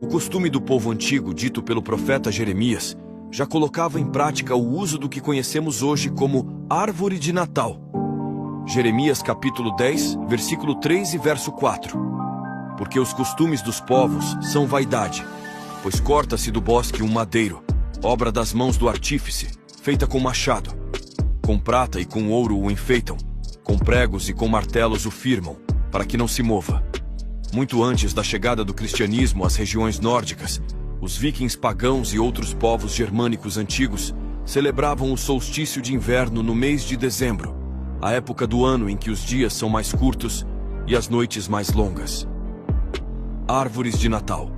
O costume do povo antigo, dito pelo profeta Jeremias, já colocava em prática o uso do que conhecemos hoje como árvore de Natal. Jeremias capítulo 10, versículo 3 e verso 4. Porque os costumes dos povos são vaidade, pois corta-se do bosque um madeiro, obra das mãos do artífice, feita com machado. Com prata e com ouro o enfeitam, com pregos e com martelos o firmam, para que não se mova. Muito antes da chegada do cristianismo às regiões nórdicas, os vikings pagãos e outros povos germânicos antigos celebravam o solstício de inverno no mês de dezembro, a época do ano em que os dias são mais curtos e as noites mais longas. Árvores de Natal.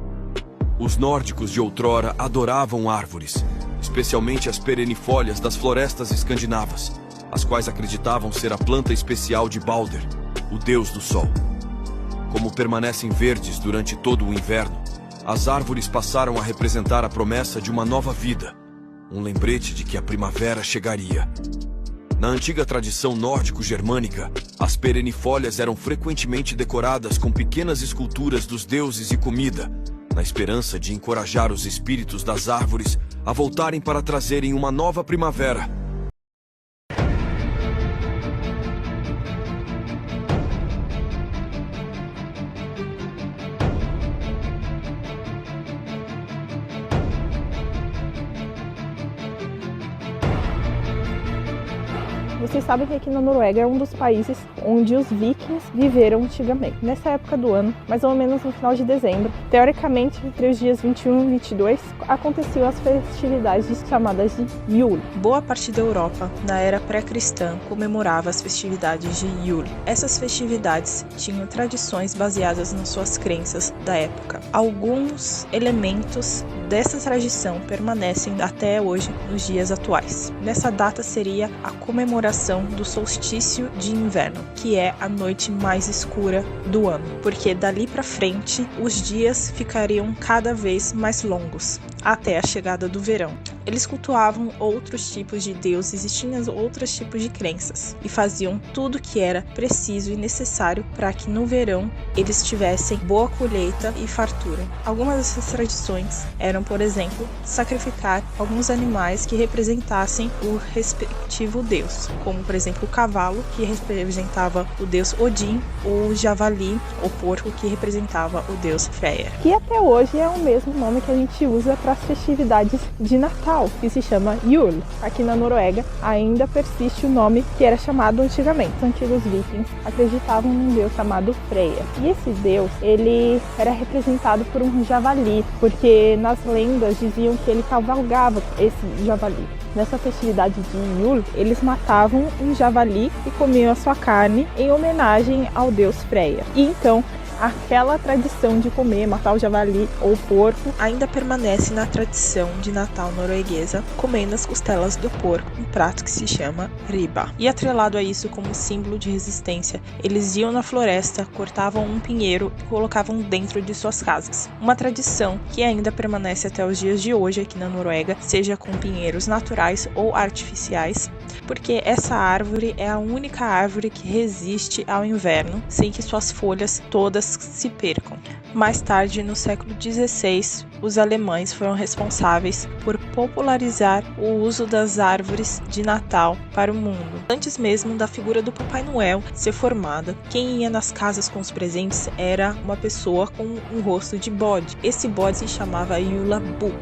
Os nórdicos de outrora adoravam árvores, especialmente as perennifólias das florestas escandinavas, as quais acreditavam ser a planta especial de Balder, o deus do sol. Como permanecem verdes durante todo o inverno, as árvores passaram a representar a promessa de uma nova vida, um lembrete de que a primavera chegaria. Na antiga tradição nórdico-germânica, as perennifólias eram frequentemente decoradas com pequenas esculturas dos deuses e comida, na esperança de encorajar os espíritos das árvores a voltarem para trazerem uma nova primavera. Vocês sabem que aqui na Noruega é um dos países onde os vikings viveram antigamente. Nessa época do ano, mais ou menos no final de dezembro, teoricamente entre os dias 21 e 22, aconteciam as festividades chamadas de Yule. Boa parte da Europa, na era pré-cristã, comemorava as festividades de Yule. Essas festividades tinham tradições baseadas nas suas crenças da época. Alguns elementos dessa tradição permanecem até hoje nos dias atuais. Nessa data seria a comemoração do solstício de inverno, que é a noite mais escura do ano, porque dali para frente os dias ficariam cada vez mais longos, até a chegada do verão. Eles cultuavam outros tipos de deuses e tinham outros tipos de crenças, e faziam tudo que era preciso e necessário para que no verão eles tivessem boa colheita e fartura. Algumas dessas tradições eram, por exemplo, sacrificar alguns animais que representassem o respectivo deus, como por exemplo o cavalo, que representava o deus Odin, ou o javali, ou porco, que representava o deus Freyr. Que até hoje é o mesmo nome que a gente usa para as festividades de Natal, que se chama Yule. Aqui na Noruega ainda persiste o nome que era chamado antigamente. Os antigos vikings acreditavam num deus chamado Freyr. E esse deus, ele era representado por um javali, porque nas lendas diziam que ele cavalgava esse javali. Nessa festividade de Yule, eles matavam um javali e comiam a sua carne em homenagem ao deus Freyr. E então, aquela tradição de comer, matar o javali ou o porco ainda permanece na tradição de Natal norueguesa, comendo as costelas do porco, um prato que se chama riba. E atrelado a isso, como símbolo de resistência, eles iam na floresta, cortavam um pinheiro e colocavam dentro de suas casas. Uma tradição que ainda permanece até os dias de hoje aqui na Noruega, seja com pinheiros naturais ou artificiais, porque essa árvore é a única árvore que resiste ao inverno, sem que suas folhas todas se percam. Mais tarde, no século XVI, os alemães foram responsáveis por popularizar o uso das árvores de Natal para o mundo. Antes mesmo da figura do Papai Noel ser formada, quem ia nas casas com os presentes era uma pessoa com um rosto de bode. Esse bode se chamava Julabuk,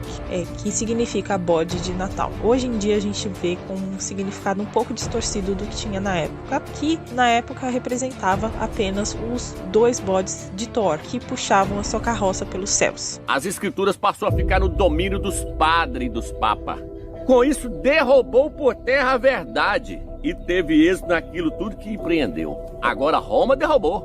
que significa bode de Natal. Hoje em dia a gente vê com um significado um pouco distorcido do que tinha na época, que na época representava apenas os dois bodes de Thor, que puxavam a sua carroça pelos céus. As escrituras passou a ficar no domínio dos padres e dos papas. Com isso, derrubou por terra a verdade e teve êxito naquilo tudo que empreendeu. Agora Roma derrubou,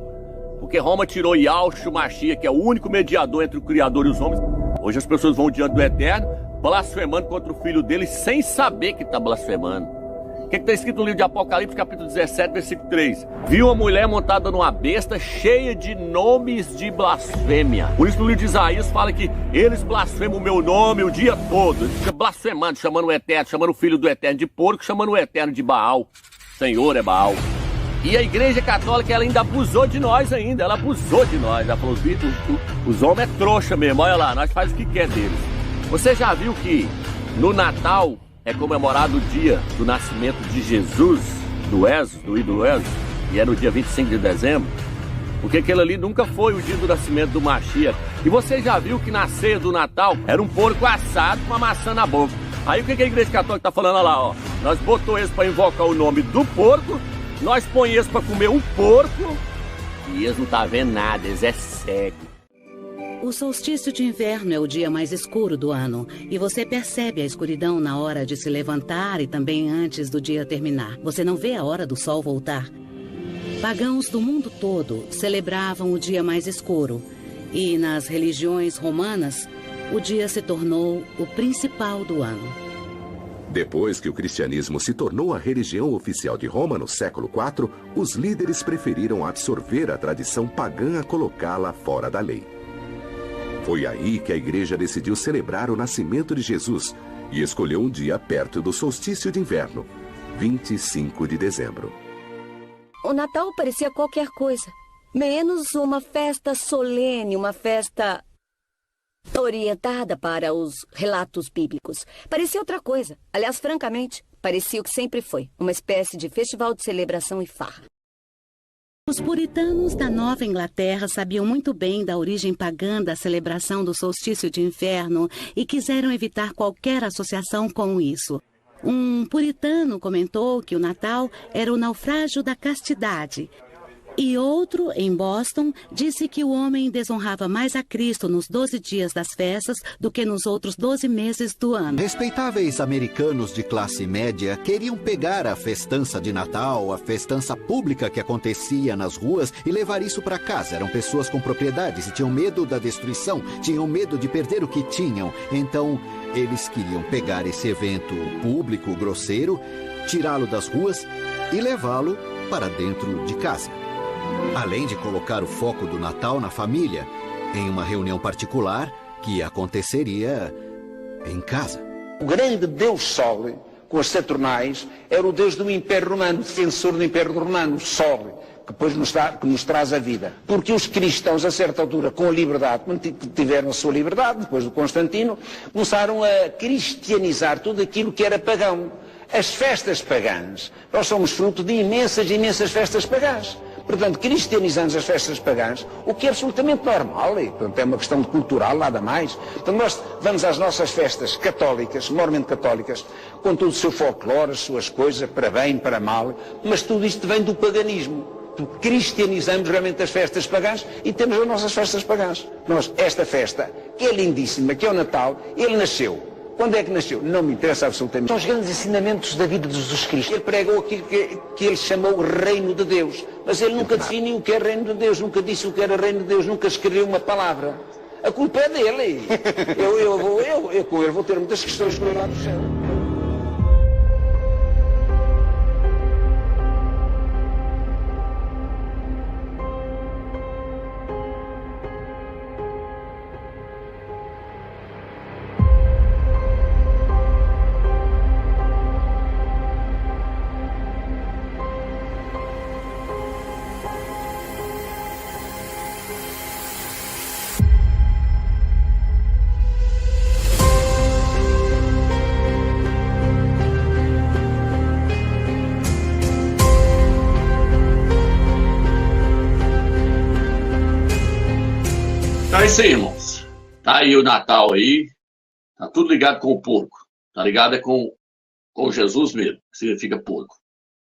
porque Roma tirou Yahshua Mashiach, que é o único mediador entre o Criador e os homens. Hoje as pessoas vão diante do Eterno, blasfemando contra o filho dele, sem saber que está blasfemando. O que está escrito no livro de Apocalipse, capítulo 17, versículo 3? Viu uma mulher montada numa besta cheia de nomes de blasfêmia. Por isso no livro de Isaías fala que eles blasfemam o meu nome o dia todo. Eles ficam blasfemando, chamando o Eterno, chamando o filho do Eterno de porco, chamando o Eterno de Baal. Senhor é Baal. E a Igreja Católica, ela ainda abusou de nós ainda. Ela abusou de nós. Ela falou, os homens é trouxa mesmo. Olha lá, nós faz o que quer deles. Você já viu que no Natal é comemorado o dia do nascimento de Jesus, do ídolo Esos, e é no dia 25 de dezembro? Porque aquele ali nunca foi o dia do nascimento do Mashiach. E você já viu que na ceia do Natal era um porco assado com uma maçã na boca. Aí o que a Igreja Católica tá falando? Olha lá, ó. Nós botou eles para invocar o nome do porco, nós põe eles para comer um porco, e eles não tá vendo nada, eles é cego. O solstício de inverno é o dia mais escuro do ano, e você percebe a escuridão na hora de se levantar e também antes do dia terminar. Você não vê a hora do sol voltar. Pagãos do mundo todo celebravam o dia mais escuro, e nas religiões romanas, o dia se tornou o principal do ano. Depois que o cristianismo se tornou a religião oficial de Roma no século IV, os líderes preferiram absorver a tradição pagã a colocá-la fora da lei. Foi aí que a igreja decidiu celebrar o nascimento de Jesus e escolheu um dia perto do solstício de inverno, 25 de dezembro. O Natal parecia qualquer coisa, menos uma festa solene, uma festa orientada para os relatos bíblicos. Parecia outra coisa. Aliás, francamente, parecia o que sempre foi, uma espécie de festival de celebração e farra. Os puritanos da Nova Inglaterra sabiam muito bem da origem pagã da celebração do solstício de inverno e quiseram evitar qualquer associação com isso. Um puritano comentou que o Natal era o naufrágio da castidade. E outro, em Boston, disse que o homem desonrava mais a Cristo nos 12 dias das festas do que nos outros 12 meses do ano. Respeitáveis americanos de classe média queriam pegar a festança de Natal, a festança pública que acontecia nas ruas e levar isso para casa. Eram pessoas com propriedades e tinham medo da destruição, tinham medo de perder o que tinham. Então, eles queriam pegar esse evento público, grosseiro, tirá-lo das ruas e levá-lo para dentro de casa. Além de colocar o foco do Natal na família, em uma reunião particular que aconteceria em casa. O grande Deus Sol, com as Saturnais, era o Deus do Império Romano, defensor do Império Romano, o Sol, que depois nos traz a vida. Porque os cristãos, a certa altura, com a liberdade, quando tiveram a sua liberdade, depois do Constantino, começaram a cristianizar tudo aquilo que era pagão. As festas pagãs, nós somos fruto de imensas festas pagãs. Portanto, cristianizamos as festas pagãs, o que é absolutamente normal, e portanto, é uma questão cultural, nada mais. Portanto, nós vamos às nossas festas católicas, mormente católicas, com todo o seu folclore, as suas coisas, para bem, para mal, mas tudo isto vem do paganismo. Cristianizamos realmente as festas pagãs e temos as nossas festas pagãs. Nós, esta festa, que é lindíssima, que é o Natal, ele nasceu. Quando é que nasceu? Não me interessa absolutamente. São os grandes ensinamentos da vida de Jesus Cristo. Ele pregou aquilo que ele chamou Reino de Deus. Mas ele nunca definiu o que é Reino de Deus, nunca disse o que era Reino de Deus, nunca escreveu uma palavra. A culpa é dele. Eu com ele vou ter muitas questões com ele lá no céu. Então é isso aí, irmãos. Tá aí o Natal aí. Tá tudo ligado com o porco. Tá ligado com Jesus mesmo, que significa porco.